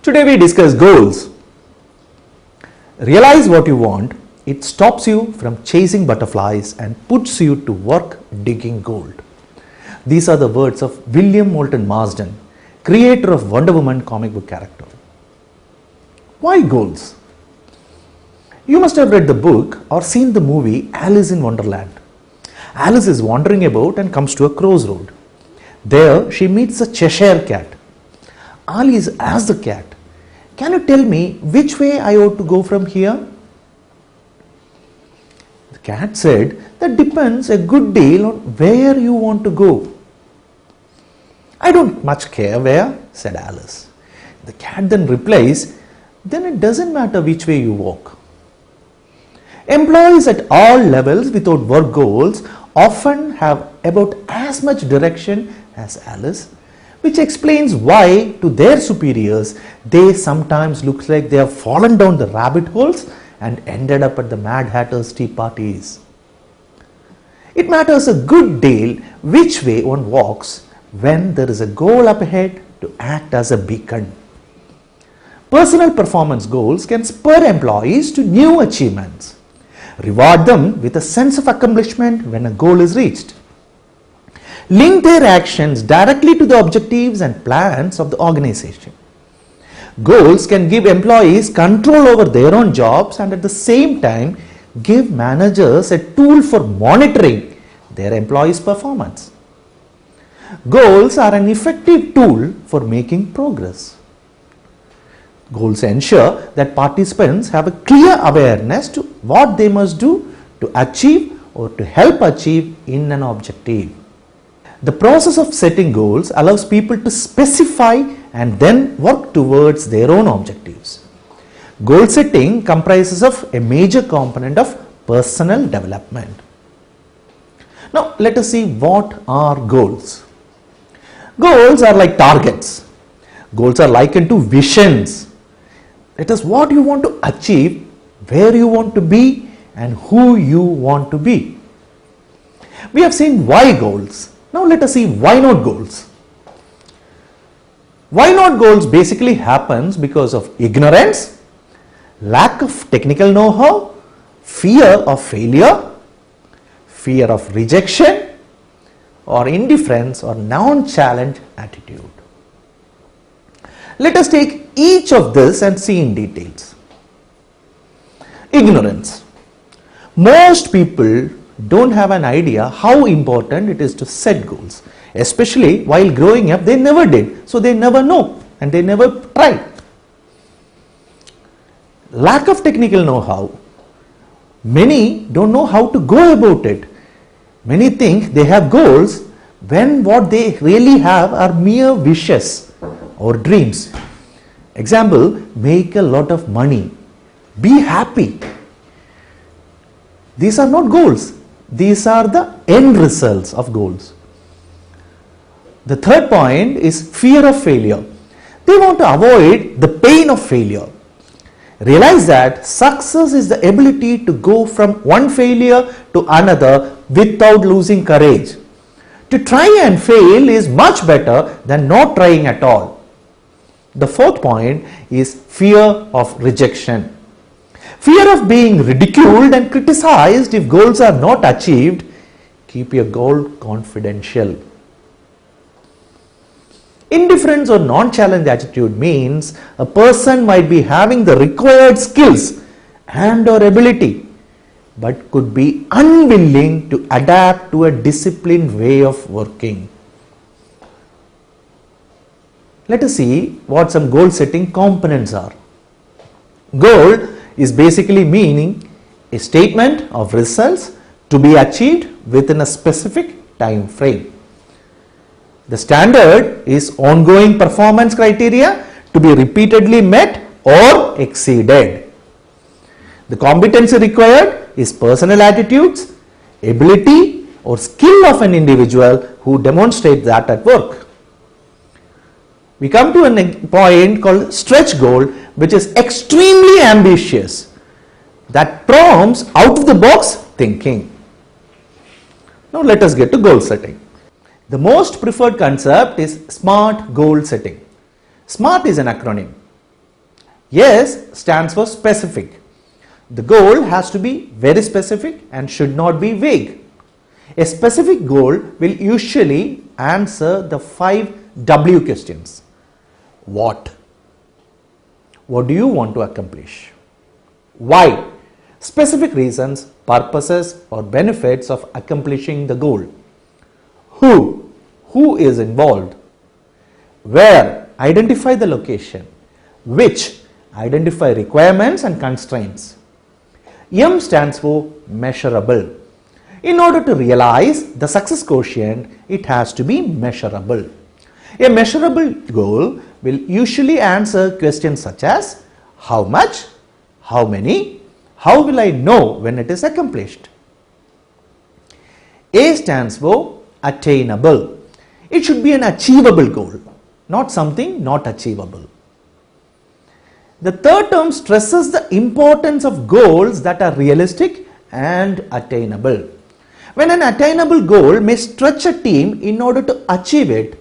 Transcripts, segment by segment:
Today we discuss goals. Realize what you want. It stops you from chasing butterflies and puts you to work digging gold. These are the words of William Moulton Marsden, creator of Wonder Woman comic book character. Why goals? You must have read the book or seen the movie Alice in Wonderland. Alice is wandering about and comes to a crossroad. There she meets a Cheshire cat. Alice asks the cat, "Can you tell me which way I ought to go from here?" The cat said, "That depends a good deal on where you want to go." "I don't much care where," said Alice. The cat then replies, "Then it doesn't matter which way you walk." Employees at all levels without work goals often have about as much direction as Alice, which explains why to their superiors they sometimes look like they have fallen down the rabbit holes and ended up at the Mad Hatter's tea parties. It matters a good deal which way one walks when there is a goal up ahead to act as a beacon. Personal performance goals can spur employees to new achievements, reward them with a sense of accomplishment when a goal is reached, link their actions directly to the objectives and plans of the organization. Goals can give employees control over their own jobs and at the same time give managers a tool for monitoring their employees' performance. Goals are an effective tool for making progress. Goals ensure that participants have a clear awareness to what they must do to achieve or to help achieve in an objective. The process of setting goals allows people to specify and then work towards their own objectives. Goal setting comprises of a major component of personal development. Now let us see what are goals. Goals are like targets. Goals are likened to visions. It is what you want to achieve, where you want to be, and who you want to be. We have seen why goals. Now let us see why not goals. Why not goals basically happens because of ignorance, lack of technical know-how, fear of failure, fear of rejection, or indifference or non-challenge attitude. Let us take each of this and see in details. Ignorance. Most people don't have an idea how important it is to set goals. Especially while growing up, they never did. So they never know and they never tried. Lack of technical know-how. Many don't know how to go about it. Many think they have goals when what they really have are mere wishes or dreams. Example, make a lot of money, be happy. These are not goals. These are the end results of goals. The third point is fear of failure. They want to avoid the pain of failure. Realize that success is the ability to go from one failure to another without losing courage. To try and fail is much better than not trying at all. The fourth point is fear of rejection. Fear of being ridiculed and criticized if goals are not achieved. Keep your goal confidential. Indifference or non-challenge attitude means a person might be having the required skills and or ability but could be unwilling to adapt to a disciplined way of working. Let us see what some goal setting components are. Goal is basically meaning a statement of results to be achieved within a specific time frame. The standard is ongoing performance criteria to be repeatedly met or exceeded. The competency required is personal attitudes, ability or skill of an individual who demonstrate that at work. We come to a point called stretch goal, which is extremely ambitious, that prompts out of the box thinking. Now let us get to goal setting. The most preferred concept is SMART goal setting. SMART is an acronym. S stands for specific. The goal has to be very specific and should not be vague. A specific goal will usually answer the 5 W questions. What? What do you want to accomplish? Why? Specific reasons, purposes or benefits of accomplishing the goal. Who? Who is involved? Where? Identify the location. Which? Identify requirements and constraints. M stands for measurable. In order to realize the success quotient, it has to be measurable. A measurable goal will usually answer questions such as how much, how many, how will I know when it is accomplished. A stands for attainable. It should be an achievable goal, not something not achievable. The third term stresses the importance of goals that are realistic and attainable. When an attainable goal may stretch a team in order to achieve it,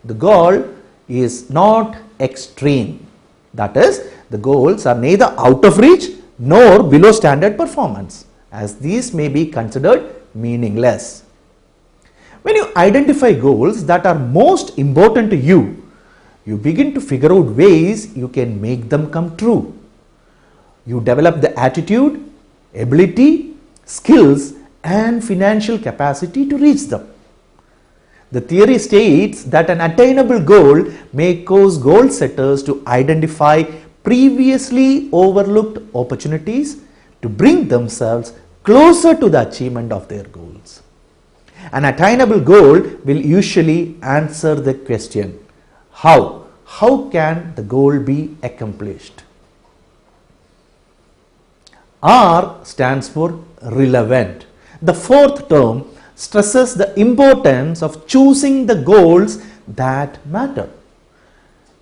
the goal is not extreme. That is, the goals are neither out of reach nor below standard performance, as these may be considered meaningless. When you identify goals that are most important to you, you begin to figure out ways you can make them come true. You develop the attitude, ability, skills, and financial capacity to reach them. The theory states that an attainable goal may cause goal setters to identify previously overlooked opportunities to bring themselves closer to the achievement of their goals. An attainable goal will usually answer the question, how? How can the goal be accomplished? R stands for relevant. The fourth term stresses the importance of choosing the goals that matter.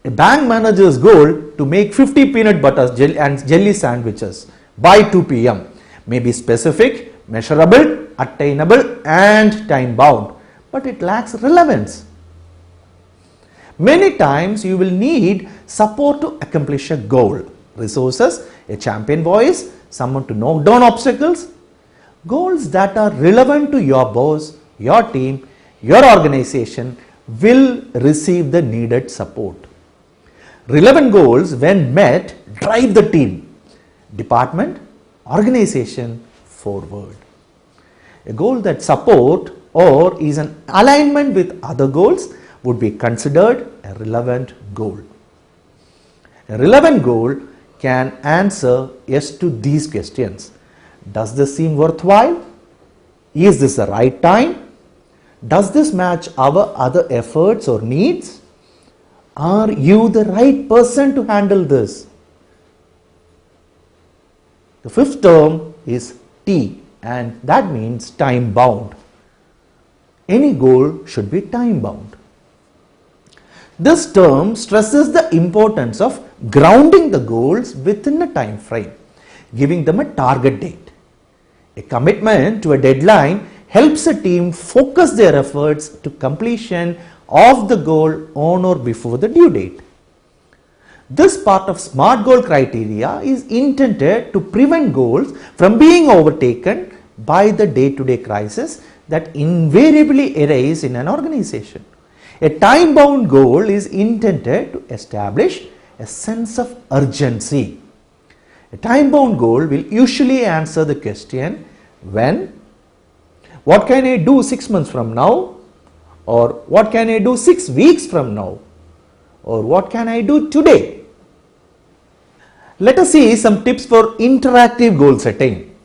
A bank manager's goal to make 50 peanut butter and jelly sandwiches by 2 p.m. may be specific, measurable, attainable and time bound, but it lacks relevance. Many times you will need support to accomplish a goal, resources, a champion voice, someone to knock down obstacles. Goals that are relevant to your boss, your team, your organization will receive the needed support. Relevant goals, when met, drive the team, department, organization forward. A goal that support or is an alignment with other goals would be considered a relevant goal. A relevant goal can answer yes to these questions. Does this seem worthwhile? Is this the right time? Does this match our other efforts or needs? Are you the right person to handle this? The fifth term is T, and that means time bound. Any goal should be time bound. This term stresses the importance of grounding the goals within a time frame, giving them a target date. A commitment to a deadline helps a team focus their efforts to completion of the goal on or before the due date. This part of SMART goal criteria is intended to prevent goals from being overtaken by the day-to-day crisis that invariably arise in an organization. A time-bound goal is intended to establish a sense of urgency. A time-bound goal will usually answer the question, when? What can I do 6 months from now? Or what can I do 6 weeks from now? Or what can I do today? Let us see some tips for interactive goal setting.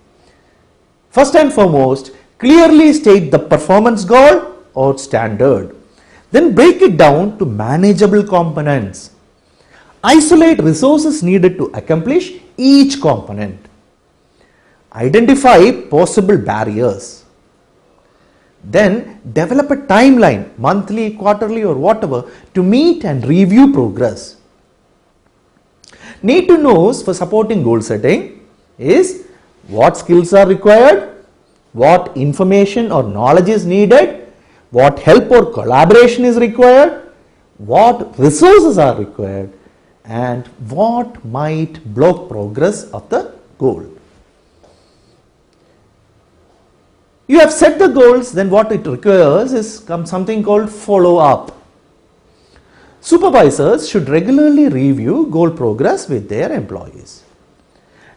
First and foremost, clearly state the performance goal or standard. Then break it down to manageable components. Isolate resources needed to accomplish each component. Identify possible barriers. Then develop a timeline, monthly, quarterly or whatever, to meet and review progress. Need to knows for supporting goal setting is what skills are required, what information or knowledge is needed, what help or collaboration is required, what resources are required, and what might block progress of the goal. You have set the goals, then what it requires is something called follow-up. Supervisors should regularly review goal progress with their employees.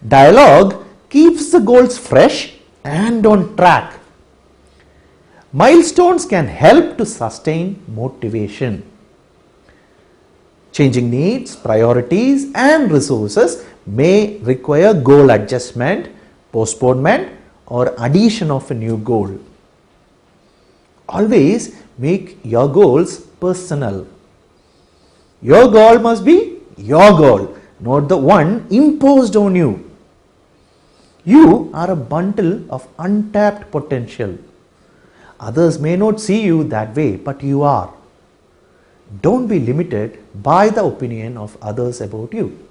Dialogue keeps the goals fresh and on track. Milestones can help to sustain motivation. Changing needs, priorities and resources may require goal adjustment, postponement or addition of a new goal. Always make your goals personal. Your goal must be your goal, not the one imposed on you. You are a bundle of untapped potential. Others may not see you that way, but you are. Don't be limited by the opinion of others about you.